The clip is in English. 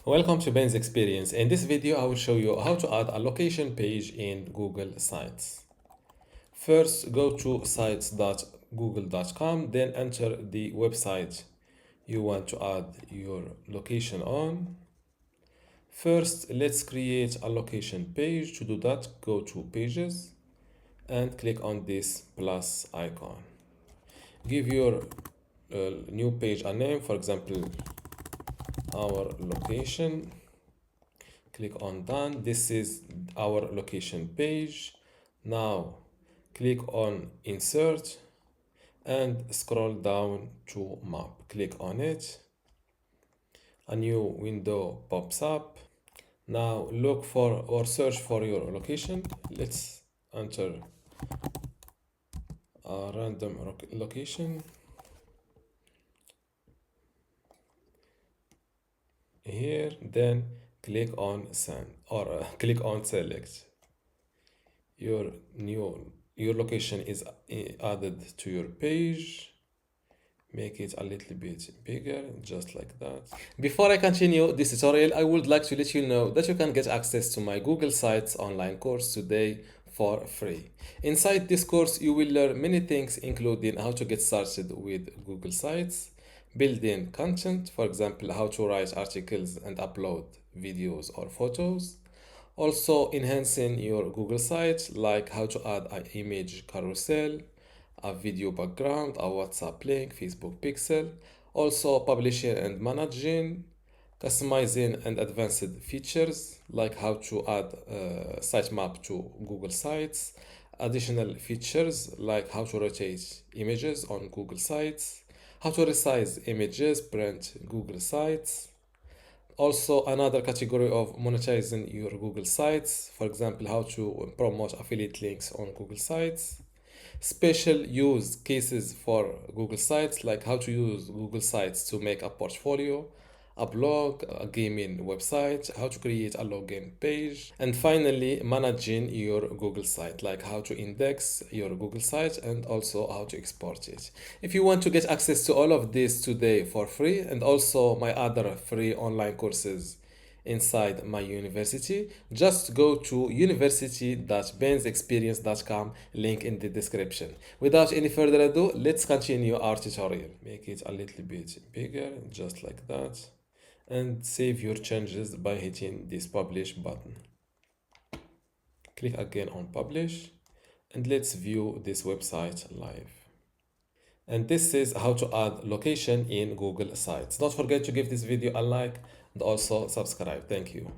Welcome to Ben's Experience. In this video, I will show you how to add a location page in Google Sites. First, go to sites.google.com, then enter the website you want to add your location on. First, let's create a location page. To do that, go to Pages and click on this plus icon. Give your new page a name, for example, our location. Click on done. This is our location page. Now click on insert and scroll down to map. Click on it. A new window pops up. Now look for or search for your location. Let's enter a random location here, then click on send or click on select. Your location is added to your page. Make it a little bit bigger, just like that. Before I continue this tutorial, I would like to let you know that you can get access to my Google Sites online course today for free. Inside this course, you will learn many things, including how to get started with Google Sites, building content, for example, how to write articles and upload videos or photos. Also, enhancing your Google site, like how to add an image carousel, a video background, a WhatsApp link, Facebook pixel. Also, publishing and managing, customizing and advanced features, like how to add sitemap to Google Sites. Additional features, like how to rotate images on Google Sites, how to resize images, print Google Sites. Also, another category of monetizing your Google Sites, for example, how to promote affiliate links on Google Sites. Special use cases for Google Sites, like how to use Google Sites to make a portfolio, a blog, a gaming website, how to create a login page, and finally, managing your Google site, like how to index your Google site and also how to export it. If you want to get access to all of this today for free, and also my other free online courses inside my university, just go to university.bensexperience.com, link in the description. Without any further ado, let's continue our tutorial. Make it a little bit bigger, just like that, and save your changes by hitting this publish button. Click again on publish, and let's view this website live. And this is how to add location in Google Sites. Don't forget to give this video a like and also subscribe. Thank you.